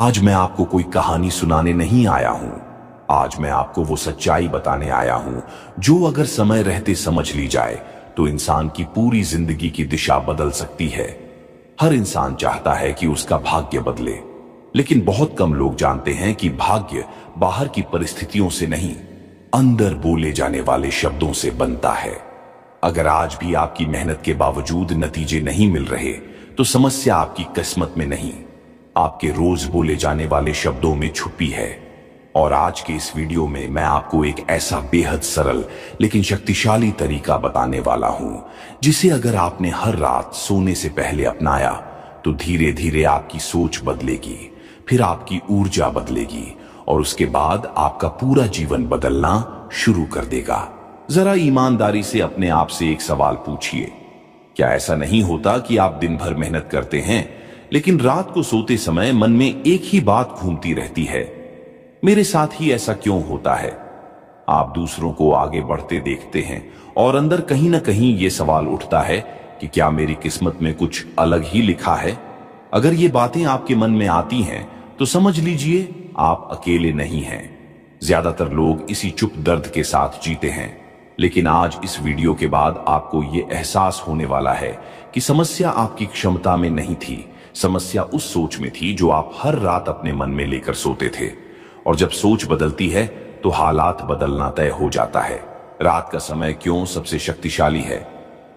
आज मैं आपको कोई कहानी सुनाने नहीं आया हूं। आज मैं आपको वो सच्चाई बताने आया हूं जो अगर समय रहते समझ ली जाए तो इंसान की पूरी जिंदगी की दिशा बदल सकती है। हर इंसान चाहता है कि उसका भाग्य बदले, लेकिन बहुत कम लोग जानते हैं कि भाग्य बाहर की परिस्थितियों से नहीं, अंदर बोले जाने वाले शब्दों से बनता है। अगर आज भी आपकी मेहनत के बावजूद नतीजे नहीं मिल रहे तो समस्या आपकी किस्मत में नहीं, आपके रोज बोले जाने वाले शब्दों में छुपी है। और आज के इस वीडियो में मैं आपको एक ऐसा बेहद सरल लेकिन शक्तिशाली तरीका बताने वाला हूं जिसे अगर आपने हर रात सोने से पहले अपनाया तो धीरे धीरे आपकी सोच बदलेगी, फिर आपकी ऊर्जा बदलेगी और उसके बाद आपका पूरा जीवन बदलना शुरू कर देगा। जरा ईमानदारी से अपने आप से एक सवाल पूछिए, क्या ऐसा नहीं होता कि आप दिन भर मेहनत करते हैं लेकिन रात को सोते समय मन में एक ही बात घूमती रहती है, मेरे साथ ही ऐसा क्यों होता है? आप दूसरों को आगे बढ़ते देखते हैं और अंदर कहीं ना कहीं ये सवाल उठता है कि क्या मेरी किस्मत में कुछ अलग ही लिखा है? अगर ये बातें आपके मन में आती हैं तो समझ लीजिए आप अकेले नहीं हैं। ज्यादातर लोग इसी चुप दर्द के साथ जीते हैं, लेकिन आज इस वीडियो के बाद आपको ये एहसास होने वाला है कि समस्या आपकी क्षमता में नहीं थी, समस्या उस सोच में थी जो आप हर रात अपने मन में लेकर सोते थे। और जब सोच बदलती है तो हालात बदलना तय हो जाता है। रात का समय क्यों सबसे शक्तिशाली है?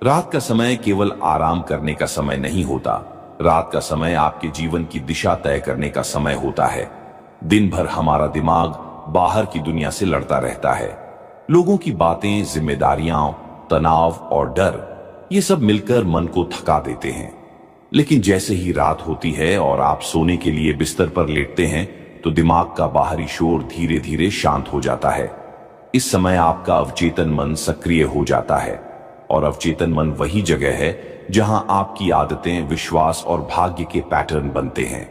रात का समय केवल आराम करने का समय नहीं होता, रात का समय आपके जीवन की दिशा तय करने का समय होता है। दिन भर हमारा दिमाग बाहर की दुनिया से लड़ता रहता है। लोगों की बातें, जिम्मेदारियां, तनाव और डर, ये सब मिलकर मन को थका देते हैं। लेकिन जैसे ही रात होती है और आप सोने के लिए बिस्तर पर लेटते हैं तो दिमाग का बाहरी शोर धीरे धीरे शांत हो जाता है। इस समय आपका अवचेतन मन सक्रिय हो जाता है और अवचेतन मन वही जगह है जहां आपकी आदतें, विश्वास और भाग्य के पैटर्न बनते हैं।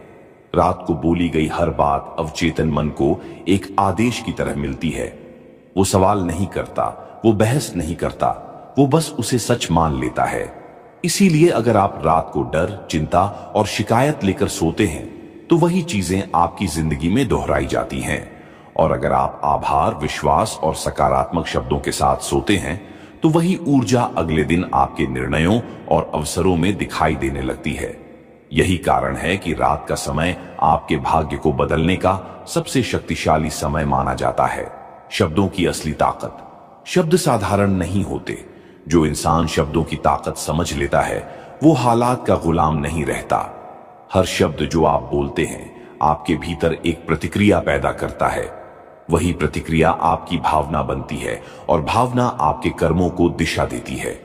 रात को बोली गई हर बात अवचेतन मन को एक आदेश की तरह मिलती है। वो सवाल नहीं करता, वो बहस नहीं करता, वो बस उसे सच मान लेता है। इसीलिए अगर आप रात को डर, चिंता और शिकायत लेकर सोते हैं तो वही चीजें आपकी जिंदगी में दोहराई जाती हैं। और अगर आप आभार, विश्वास और सकारात्मक शब्दों के साथ सोते हैं तो वही ऊर्जा अगले दिन आपके निर्णयों और अवसरों में दिखाई देने लगती है। यही कारण है कि रात का समय आपके भाग्य को बदलने का सबसे शक्तिशाली समय माना जाता है। शब्दों की असली ताकत, शब्द साधारण नहीं होते। जो इंसान शब्दों की ताकत समझ लेता है वो हालात का गुलाम नहीं रहता। हर शब्द जो आप बोलते हैं आपके भीतर एक प्रतिक्रिया पैदा करता है। वही प्रतिक्रिया आपकी भावना बनती है और भावना आपके कर्मों को दिशा देती है।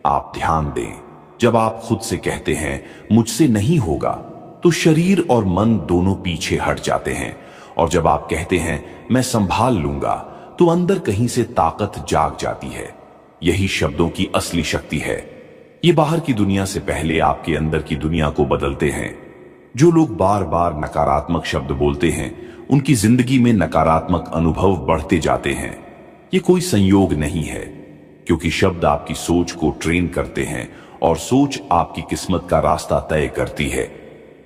आप ध्यान दें, जब आप खुद से कहते हैं मुझसे नहीं होगा तो शरीर और मन दोनों पीछे हट जाते हैं, और जब आप कहते हैं मैं संभाल लूंगा तो अंदर कहीं से ताकत जाग जाती है। यही शब्दों की असली शक्ति है। ये बाहर की दुनिया से पहले आपके अंदर की दुनिया को बदलते हैं। जो लोग बार बार नकारात्मक शब्द बोलते हैं उनकी जिंदगी में नकारात्मक अनुभव बढ़ते जाते हैं। ये कोई संयोग नहीं है, क्योंकि शब्द आपकी सोच को ट्रेन करते हैं और सोच आपकी किस्मत का रास्ता तय करती है।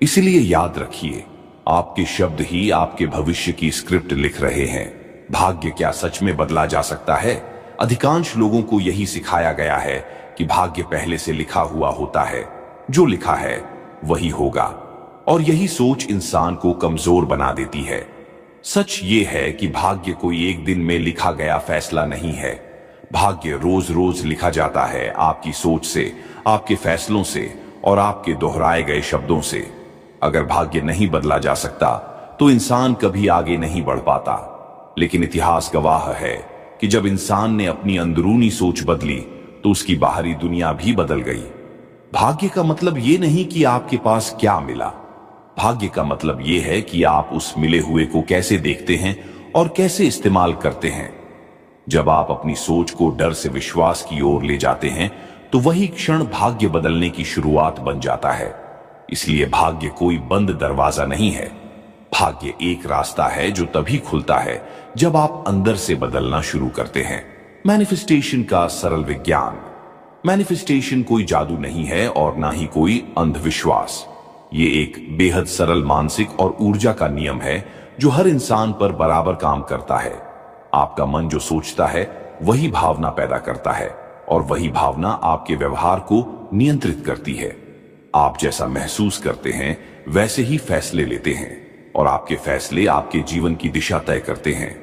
इसलिए याद रखिए, आपके शब्द ही आपके भविष्य की स्क्रिप्ट लिख रहे हैं। भाग्य क्या सच में बदला जा सकता है? अधिकांश लोगों को यही सिखाया गया है कि भाग्य पहले से लिखा हुआ होता है, जो लिखा है वही होगा, और यही सोच इंसान को कमजोर बना देती है। सच ये है कि भाग्य कोई एक दिन में लिखा गया फैसला नहीं है। भाग्य रोज रोज लिखा जाता है, आपकी सोच से, आपके फैसलों से और आपके दोहराए गए शब्दों से। अगर भाग्य नहीं बदला जा सकता तो इंसान कभी आगे नहीं बढ़ पाता। लेकिन इतिहास गवाह है कि जब इंसान ने अपनी अंदरूनी सोच बदली तो उसकी बाहरी दुनिया भी बदल गई। भाग्य का मतलब ये नहीं कि आपके पास क्या मिला, भाग्य का मतलब ये है कि आप उस मिले हुए को कैसे देखते हैं और कैसे इस्तेमाल करते हैं। जब आप अपनी सोच को डर से विश्वास की ओर ले जाते हैं तो वही क्षण भाग्य बदलने की शुरुआत बन जाता है। इसलिए भाग्य कोई बंद दरवाजा नहीं है, भाग्य एक रास्ता है जो तभी खुलता है जब आप अंदर से बदलना शुरू करते हैं। मैनिफेस्टेशन का सरल विज्ञान। मैनिफेस्टेशन कोई जादू नहीं है और ना ही कोई अंधविश्वास। ये एक बेहद सरल मानसिक और ऊर्जा का नियम है जो हर इंसान पर बराबर काम करता है। आपका मन जो सोचता है वही भावना पैदा करता है और वही भावना आपके व्यवहार को नियंत्रित करती है। आप जैसा महसूस करते हैं वैसे ही फैसले लेते हैं और आपके फैसले आपके जीवन की दिशा तय करते हैं।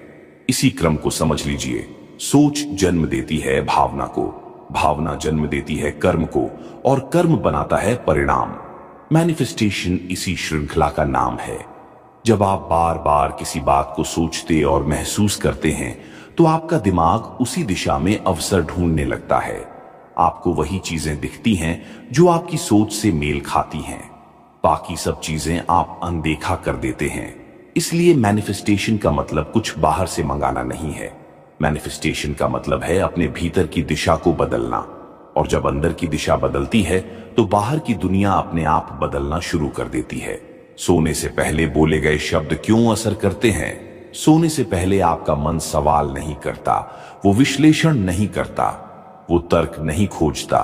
इसी क्रम को समझ लीजिए। सोच जन्म देती है भावना को, भावना जन्म देती है कर्म को और कर्म बनाता है परिणाम। मैनिफेस्टेशन इसी श्रृंखला का नाम है। जब आप बार बार किसी बात को सोचते और महसूस करते हैं तो आपका दिमाग उसी दिशा में अवसर ढूंढने लगता है। आपको वही चीजें दिखती हैं जो आपकी सोच से मेल खाती हैं। बाकी सब चीजें आप अनदेखा कर देते हैं। इसलिए मैनिफेस्टेशन का मतलब कुछ बाहर से मंगाना नहीं है। मैनिफेस्टेशन का मतलब है अपने भीतर की दिशा को बदलना, और जब अंदर की दिशा बदलती है तो बाहर की दुनिया अपने आप बदलना शुरू कर देती है। सोने से पहले बोले गए शब्द क्यों असर करते हैं? सोने से पहले आपका मन सवाल नहीं करता, वो विश्लेषण नहीं करता, वो तर्क नहीं खोजता।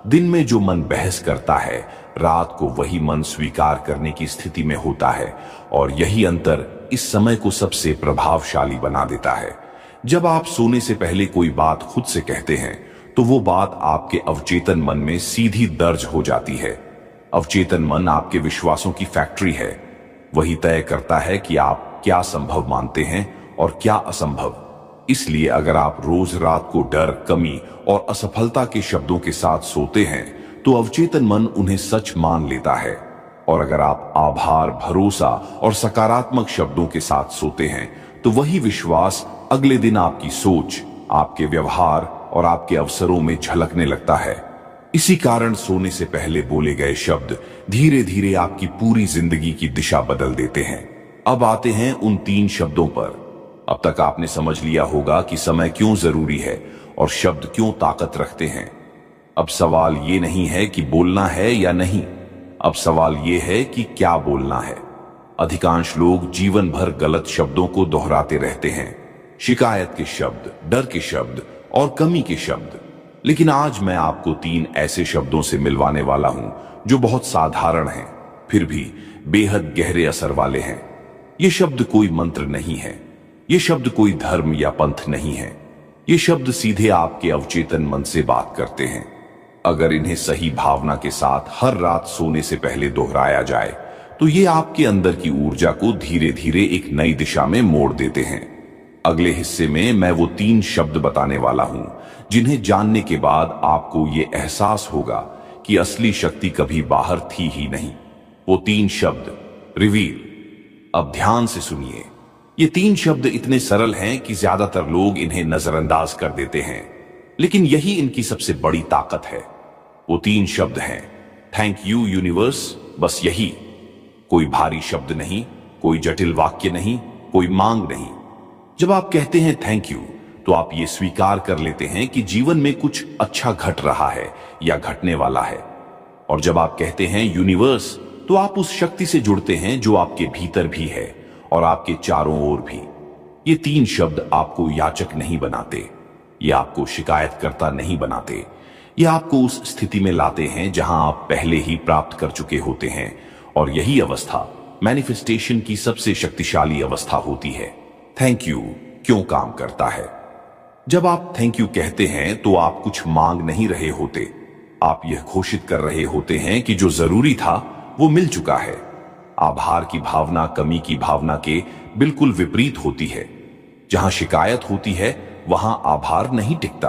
दिन में जो मन बहस करता है, रात को वही मन स्वीकार करने की स्थिति में होता है, और यही अंतर इस समय को सबसे प्रभावशाली बना देता है। जब आप सोने से पहले कोई बात खुद से कहते हैं तो वो बात आपके अवचेतन मन में सीधी दर्ज हो जाती है। अवचेतन मन आपके विश्वासों की फैक्ट्री है। वही तय करता है कि आप क्या संभव मानते हैं और क्या असंभव। इसलिए अगर आप रोज रात को डर, कमी और असफलता के शब्दों के साथ सोते हैं तो अवचेतन मन उन्हें सच मान लेता है, और अगर आप आभार, भरोसा और सकारात्मक शब्दों के साथ सोते हैं तो वही विश्वास अगले दिन आपकी सोच, आपके व्यवहार और आपके अवसरों में झलकने लगता है। इसी कारण सोने से पहले बोले गए शब्द धीरे धीरे आपकी पूरी जिंदगी की दिशा बदल देते हैं। अब आते हैं उन 3 शब्दों पर। अब तक आपने समझ लिया होगा कि समय क्यों जरूरी है और शब्द क्यों ताकत रखते हैं। अब सवाल ये नहीं है कि बोलना है या नहीं, अब सवाल ये है कि क्या बोलना है। अधिकांश लोग जीवन भर गलत शब्दों को दोहराते रहते हैं, शिकायत के शब्द, डर के शब्द और कमी के शब्द। लेकिन आज मैं आपको 3 ऐसे शब्दों से मिलवाने वाला हूं जो बहुत साधारण हैं, फिर भी बेहद गहरे असर वाले हैं। ये शब्द कोई मंत्र नहीं है, ये शब्द कोई धर्म या पंथ नहीं है। ये शब्द सीधे आपके अवचेतन मन से बात करते हैं। अगर इन्हें सही भावना के साथ हर रात सोने से पहले दोहराया जाए तो ये आपके अंदर की ऊर्जा को धीरे धीरे एक नई दिशा में मोड़ देते हैं। अगले हिस्से में मैं वो 3 शब्द बताने वाला हूं जिन्हें जानने के बाद आपको ये एहसास होगा कि असली शक्ति कभी बाहर थी ही नहीं। वो 3 शब्द, रिवील। अब ध्यान से सुनिए। ये 3 शब्द इतने सरल हैं कि ज्यादातर लोग इन्हें नजरअंदाज कर देते हैं, लेकिन यही इनकी सबसे बड़ी ताकत है। वो 3 शब्द हैं, थैंक यू यूनिवर्स। बस यही, कोई भारी शब्द नहीं, कोई जटिल वाक्य नहीं, कोई मांग नहीं। जब आप कहते हैं थैंक यू तो आप ये स्वीकार कर लेते हैं कि जीवन में कुछ अच्छा घट रहा है या घटने वाला है। और जब आप कहते हैं यूनिवर्स तो आप उस शक्ति से जुड़ते हैं जो आपके भीतर भी है और आपके चारों ओर भी। ये 3 शब्द आपको याचक नहीं बनाते, ये आपको शिकायतकर्ता नहीं बनाते, ये आपको उस स्थिति में लाते हैं जहां आप पहले ही प्राप्त कर चुके होते हैं। और यही अवस्था मैनिफेस्टेशन की सबसे शक्तिशाली अवस्था होती है। थैंक यू क्यों काम करता है? जब आप थैंक यू कहते हैं तो आप कुछ मांग नहीं रहे होते, आप यह घोषित कर रहे होते हैं कि जो जरूरी था वो मिल चुका है। आभार की भावना कमी की भावना के बिल्कुल विपरीत होती है। जहां शिकायत होती है वहां आभार नहीं टिकता,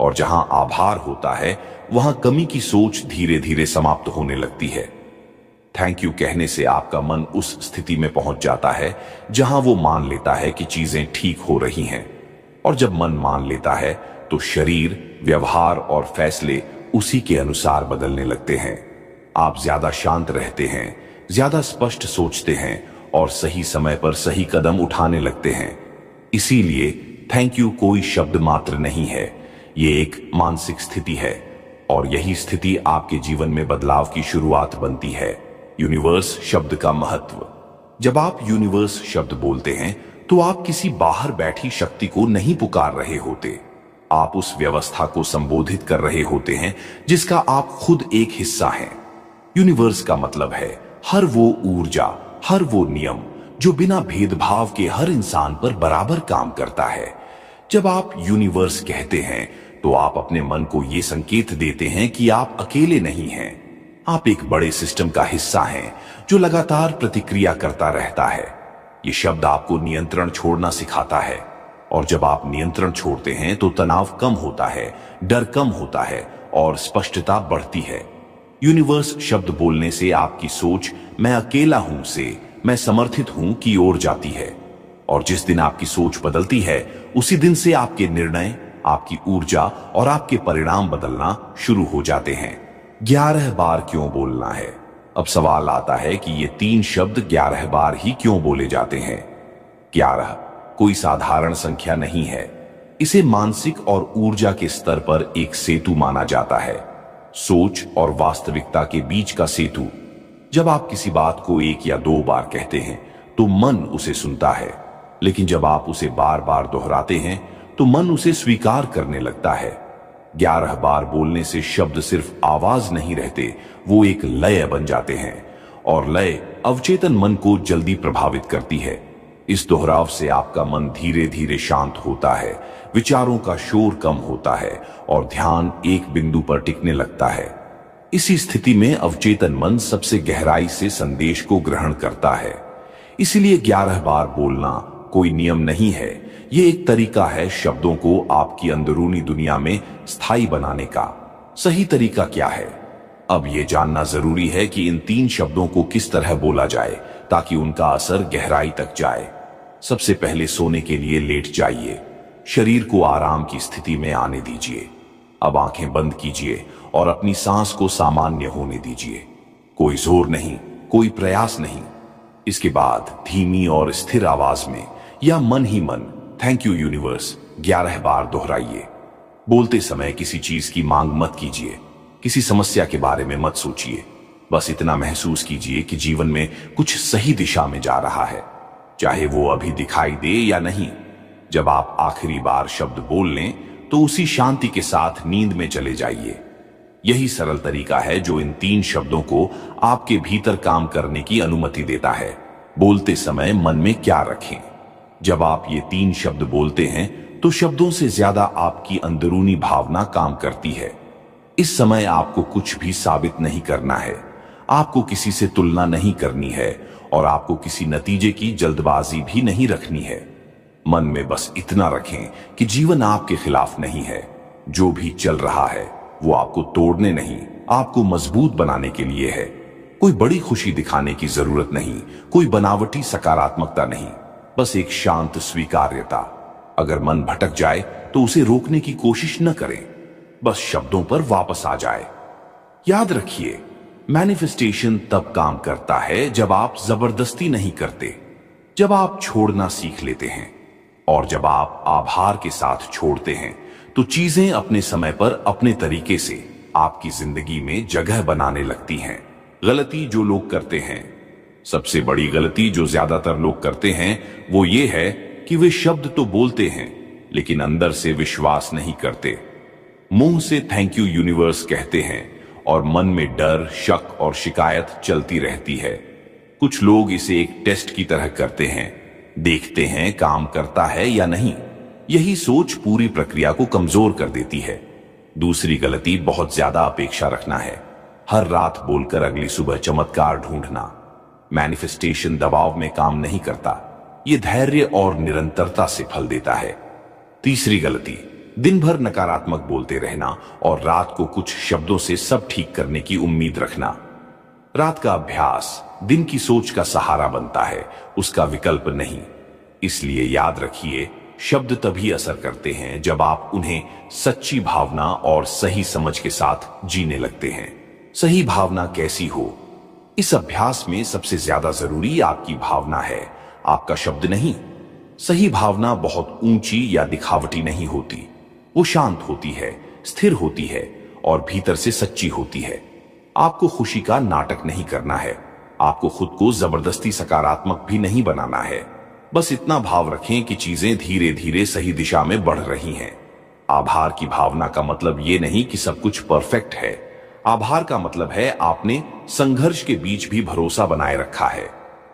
और जहां आभार होता है वहां कमी की सोच धीरे धीरे समाप्त होने लगती है। थैंक यू कहने से आपका मन उस स्थिति में पहुंच जाता है जहां वो मान लेता है कि चीजें ठीक हो रही हैं, और जब मन मान लेता है तो शरीर, व्यवहार और फैसले उसी के अनुसार बदलने लगते हैं। आप ज्यादा शांत रहते हैं, ज्यादा स्पष्ट सोचते हैं और सही समय पर सही कदम उठाने लगते हैं। इसीलिए थैंक यू कोई शब्द मात्र नहीं है, ये एक मानसिक स्थिति है, और यही स्थिति आपके जीवन में बदलाव की शुरुआत बनती है। यूनिवर्स शब्द का महत्व। जब आप यूनिवर्स शब्द बोलते हैं तो आप किसी बाहर बैठी शक्ति को नहीं पुकार रहे होते, आप उस व्यवस्था को संबोधित कर रहे होते हैं जिसका आप खुद एक हिस्सा हैं। यूनिवर्स का मतलब है हर वो ऊर्जा, हर वो नियम जो बिना भेदभाव के हर इंसान पर बराबर काम करता है। जब आप यूनिवर्स कहते हैं तो आप अपने मन को यह संकेत देते हैं कि आप अकेले नहीं हैं। आप एक बड़े सिस्टम का हिस्सा हैं जो लगातार प्रतिक्रिया करता रहता है। ये शब्द आपको नियंत्रण छोड़ना सिखाता है, और जब आप नियंत्रण छोड़ते हैं तो तनाव कम होता है, डर कम होता है और स्पष्टता बढ़ती है। यूनिवर्स शब्द बोलने से आपकी सोच मैं अकेला हूं से मैं समर्थित हूं की ओर जाती है, और जिस दिन आपकी सोच बदलती है उसी दिन से आपके निर्णय, आपकी ऊर्जा और आपके परिणाम बदलना शुरू हो जाते हैं। 11 बार क्यों बोलना है? अब सवाल आता है कि ये 3 शब्द 11 बार ही क्यों बोले जाते हैं? 11 कोई साधारण संख्या नहीं है। इसे मानसिक और ऊर्जा के स्तर पर एक सेतु माना जाता है, सोच और वास्तविकता के बीच का सेतु। जब आप किसी बात को 1 या 2 बार कहते हैं तो मन उसे सुनता है, लेकिन जब आप उसे बार बार दोहराते हैं तो मन उसे स्वीकार करने लगता है। 11 बार बोलने से शब्द सिर्फ आवाज नहीं रहते, वो एक लय बन जाते हैं, और लय अवचेतन मन को जल्दी प्रभावित करती है। इस दोहराव से आपका मन धीरे धीरे शांत होता है, विचारों का शोर कम होता है और ध्यान एक बिंदु पर टिकने लगता है। इसी स्थिति में अवचेतन मन सबसे गहराई से संदेश को ग्रहण करता है। इसलिए 11 बार बोलना कोई नियम नहीं है, ये एक तरीका है शब्दों को आपकी अंदरूनी दुनिया में स्थायी बनाने का। सही तरीका क्या है? अब यह जानना जरूरी है कि इन 3 शब्दों को किस तरह बोला जाए ताकि उनका असर गहराई तक जाए। सबसे पहले सोने के लिए लेट जाइए, शरीर को आराम की स्थिति में आने दीजिए। अब आंखें बंद कीजिए और अपनी सांस को सामान्य होने दीजिए। कोई जोर नहीं, कोई प्रयास नहीं। इसके बाद धीमी और स्थिर आवाज में या मन ही मन थैंक यू यूनिवर्स 11 बार दोहराइए। बोलते समय किसी चीज की मांग मत कीजिए, किसी समस्या के बारे में मत सोचिए। बस इतना महसूस कीजिए कि जीवन में कुछ सही दिशा में जा रहा है, चाहे वो अभी दिखाई दे या नहीं। जब आप आखिरी बार शब्द बोल लें तो उसी शांति के साथ नींद में चले जाइए। यही सरल तरीका है जो इन 3 शब्दों को आपके भीतर काम करने की अनुमति देता है। बोलते समय मन में क्या रखें? जब आप ये 3 शब्द बोलते हैं तो शब्दों से ज्यादा आपकी अंदरूनी भावना काम करती है। इस समय आपको कुछ भी साबित नहीं करना है, आपको किसी से तुलना नहीं करनी है और आपको किसी नतीजे की जल्दबाजी भी नहीं रखनी है। मन में बस इतना रखें कि जीवन आपके खिलाफ नहीं है। जो भी चल रहा है वो आपको तोड़ने नहीं, आपको मजबूत बनाने के लिए है। कोई बड़ी खुशी दिखाने की जरूरत नहीं, कोई बनावटी सकारात्मकता नहीं, बस एक शांत स्वीकार्यता। अगर मन भटक जाए तो उसे रोकने की कोशिश न करें, बस शब्दों पर वापस आ जाए। याद रखिए, मैनिफेस्टेशन तब काम करता है जब आप जबरदस्ती नहीं करते, जब आप छोड़ना सीख लेते हैं, और जब आप आभार के साथ छोड़ते हैं तो चीजें अपने समय पर अपने तरीके से आपकी जिंदगी में जगह बनाने लगती हैं। गलती जो लोग करते हैं, सबसे बड़ी गलती जो ज्यादातर लोग करते हैं वो ये है कि वे शब्द तो बोलते हैं लेकिन अंदर से विश्वास नहीं करते। मुंह से थैंक यू यूनिवर्स कहते हैं और मन में डर, शक और शिकायत चलती रहती है। कुछ लोग इसे एक टेस्ट की तरह करते हैं, देखते हैं काम करता है या नहीं। यही सोच पूरी प्रक्रिया को कमजोर कर देती है। दूसरी गलती बहुत ज्यादा अपेक्षा रखना है, हर रात बोलकर अगली सुबह चमत्कार ढूंढना। मैनिफेस्टेशन दबाव में काम नहीं करता, यह धैर्य और निरंतरता से फल देता है। तीसरी गलती, दिन भर नकारात्मक बोलते रहना और रात को कुछ शब्दों से सब ठीक करने की उम्मीद रखना। रात का अभ्यास दिन की सोच का सहारा बनता है, उसका विकल्प नहीं। इसलिए याद रखिए, शब्द तभी असर करते हैं जब आप उन्हें सच्ची भावना और सही समझ के साथ जीने लगते हैं। सही भावना कैसी हो? इस अभ्यास में सबसे ज्यादा जरूरी आपकी भावना है, आपका शब्द नहीं। सही भावना बहुत ऊंची या दिखावटी नहीं होती, वो शांत होती है, स्थिर होती है और भीतर से सच्ची होती है। आपको खुशी का नाटक नहीं करना है, आपको खुद को जबरदस्ती सकारात्मक भी नहीं बनाना है। बस इतना भाव रखें कि चीजें धीरे धीरे सही दिशा में बढ़ रही हैं। आभार की भावना का मतलब ये नहीं कि सब कुछ परफेक्ट है, आभार की भावना का मतलब ये नहीं कि सब कुछ परफेक्ट है। आभार का मतलब है आपने संघर्ष के बीच भी भरोसा बनाए रखा है।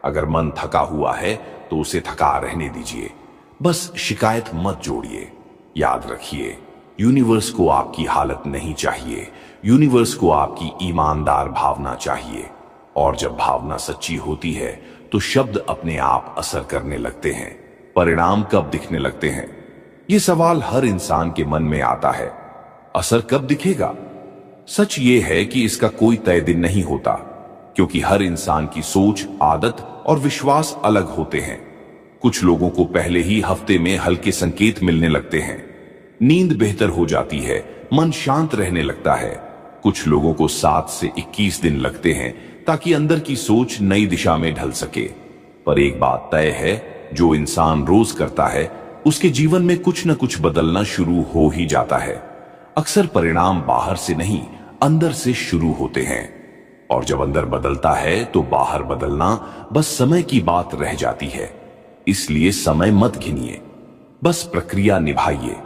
अगर मन थका हुआ है तो उसे थका रहने दीजिए, बस शिकायत मत जोड़िए। याद रखिए, यूनिवर्स को आपकी हालत नहीं चाहिए, यूनिवर्स को आपकी ईमानदार भावना चाहिए। और जब भावना सच्ची होती है तो शब्द अपने आप असर करने लगते हैं। परिणाम कब दिखने लगते हैं? ये सवाल हर इंसान के मन में आता है। असर कब दिखेगा? सच ये है कि इसका कोई तय दिन नहीं होता, क्योंकि हर इंसान की सोच, आदत और विश्वास अलग होते हैं। कुछ लोगों को पहले ही हफ्ते में हल्के संकेत मिलने लगते हैं, नींद बेहतर हो जाती है, मन शांत रहने लगता है। कुछ लोगों को 7 से 21 दिन लगते हैं ताकि अंदर की सोच नई दिशा में ढल सके। पर एक बात तय है, जो इंसान रोज करता है उसके जीवन में कुछ न कुछ बदलना शुरू हो ही जाता है। अक्सर परिणाम बाहर से नहीं, अंदर से शुरू होते हैं। और जब अंदर बदलता है तो बाहर बदलना बस समय की बात रह जाती है। इसलिए समय मत गिनिए, बस प्रक्रिया निभाइए,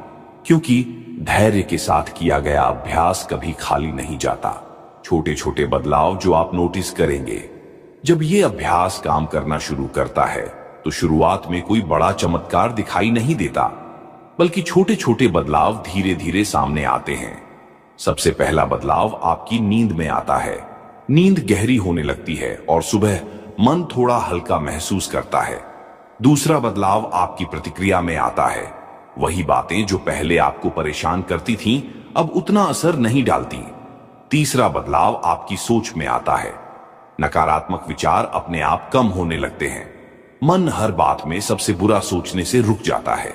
क्योंकि धैर्य के साथ किया गया अभ्यास कभी खाली नहीं जाता। छोटे छोटे बदलाव जो आप नोटिस करेंगे, जब ये अभ्यास काम करना शुरू करता है तो शुरुआत में कोई बड़ा चमत्कार दिखाई नहीं देता, बल्कि छोटे छोटे बदलाव धीरे धीरे सामने आते हैं। सबसे पहला बदलाव आपकी नींद में आता है। नींद गहरी होने लगती है और सुबह मन थोड़ा हल्का महसूस करता है। दूसरा बदलाव आपकी प्रतिक्रिया में आता है। वही बातें जो पहले आपको परेशान करती थीं, अब उतना असर नहीं डालती। तीसरा बदलाव आपकी सोच में आता है। नकारात्मक विचार अपने आप कम होने लगते हैं। मन हर बात में सबसे बुरा सोचने से रुक जाता है।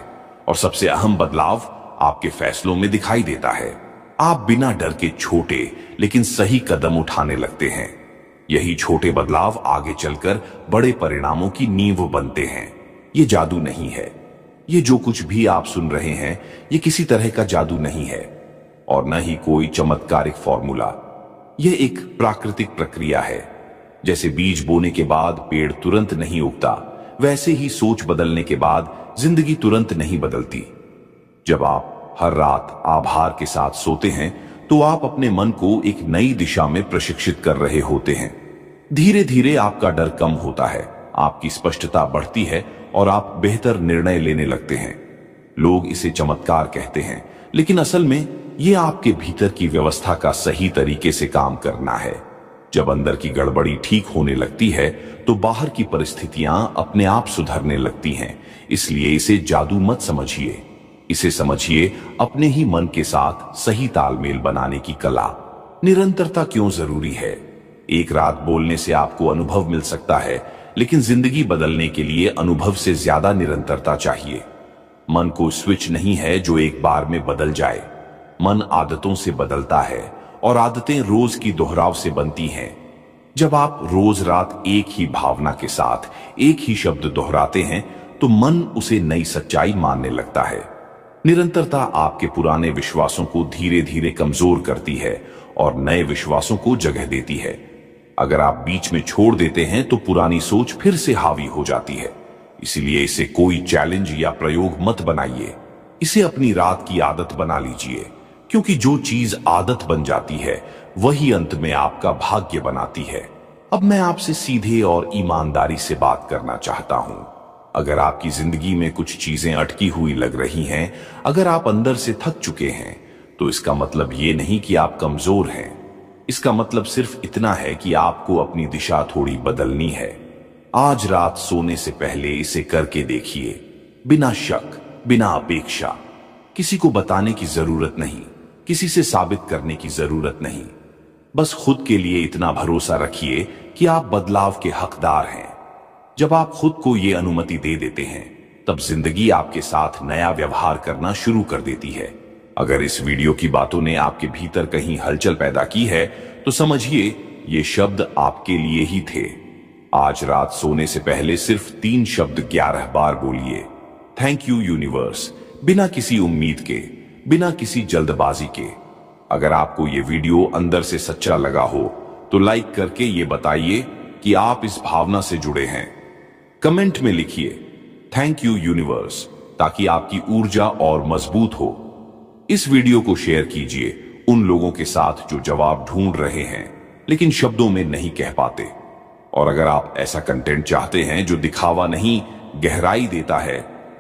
और सबसे अहम बदलाव आपके फैसलों में दिखाई देता है। आप बिना डर के छोटे लेकिन सही कदम उठाने लगते हैं। यही छोटे बदलाव आगे चलकर बड़े परिणामों की नींव बनते हैं। ये जादू नहीं है। ये जो कुछ भी आप सुन रहे हैं, ये किसी तरह का जादू नहीं है और न ही कोई चमत्कारिक फॉर्मूला। यह एक प्राकृतिक प्रक्रिया है। जैसे बीज बोने के बाद पेड़ तुरंत नहीं उगता, वैसे ही सोच बदलने के बाद जिंदगी तुरंत नहीं बदलती। जब आप हर रात आभार के साथ सोते हैं तो आप अपने मन को एक नई दिशा में प्रशिक्षित कर रहे होते हैं। धीरे धीरे आपका डर कम होता है, आपकी स्पष्टता बढ़ती है और आप बेहतर निर्णय लेने लगते हैं। लोग इसे चमत्कार कहते हैं, लेकिन असल में यह आपके भीतर की व्यवस्था का सही तरीके से काम करना है। जब अंदर की गड़बड़ी ठीक होने लगती है तो बाहर की परिस्थितियां अपने आप सुधरने लगती हैं। इसलिए इसे जादू मत समझिए, इसे समझिए अपने ही मन के साथ सही तालमेल बनाने की कला। निरंतरता क्यों जरूरी है? एक रात बोलने से आपको अनुभव मिल सकता है, लेकिन जिंदगी बदलने के लिए अनुभव से ज्यादा निरंतरता चाहिए। मन को स्विच नहीं है जो एक बार में बदल जाए। मन आदतों से बदलता है और आदतें रोज की दोहराव से बनती हैं। जब आप रोज रात एक ही भावना के साथ एक ही शब्द दोहराते हैं तो मन उसे नई सच्चाई मानने लगता है। निरंतरता आपके पुराने विश्वासों को धीरे धीरे कमजोर करती है और नए विश्वासों को जगह देती है। अगर आप बीच में छोड़ देते हैं तो पुरानी सोच फिर से हावी हो जाती है। इसलिए इसे कोई चैलेंज या प्रयोग मत बनाइए, इसे अपनी रात की आदत बना लीजिए, क्योंकि जो चीज आदत बन जाती है वही अंत में आपका भाग्य बनाती है। अब मैं आपसे सीधे और ईमानदारी से बात करना चाहता हूं। अगर आपकी जिंदगी में कुछ चीजें अटकी हुई लग रही हैं, अगर आप अंदर से थक चुके हैं, तो इसका मतलब ये नहीं कि आप कमजोर हैं। इसका मतलब सिर्फ इतना है कि आपको अपनी दिशा थोड़ी बदलनी है। आज रात सोने से पहले इसे करके देखिए, बिना शक, बिना अपेक्षा। किसी को बताने की जरूरत नहीं, किसी से साबित करने की जरूरत नहीं। बस खुद के लिए इतना भरोसा रखिए कि आप बदलाव के हकदार हैं। जब आप खुद को ये अनुमति दे देते हैं, तब जिंदगी आपके साथ नया व्यवहार करना शुरू कर देती है। अगर इस वीडियो की बातों ने आपके भीतर कहीं हलचल पैदा की है, तो समझिए ये शब्द आपके लिए ही थे। आज रात सोने से पहले सिर्फ 3 शब्द 11 बार बोलिए, थैंक यू यूनिवर्स, बिना किसी उम्मीद के, बिना किसी जल्दबाजी के। अगर आपको ये वीडियो अंदर से सच्चा लगा हो तो लाइक करके ये बताइए कि आप इस भावना से जुड़े हैं। कमेंट में लिखिए थैंक यू यूनिवर्स, ताकि आपकी ऊर्जा और मजबूत हो। इस वीडियो को शेयर कीजिए उन लोगों के साथ जो जवाब ढूंढ रहे हैं लेकिन शब्दों में नहीं कह पाते। और अगर आप ऐसा कंटेंट चाहते हैं जो दिखावा नहीं गहराई देता है,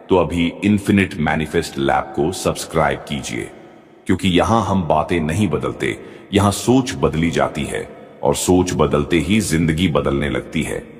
तो अभी इन्फिनिट मैनिफेस्ट लैब को सब्सक्राइब कीजिए, क्योंकि यहां हम बातें नहीं बदलते, यहां सोच बदली जाती है और सोच बदलते ही जिंदगी बदलने लगती है।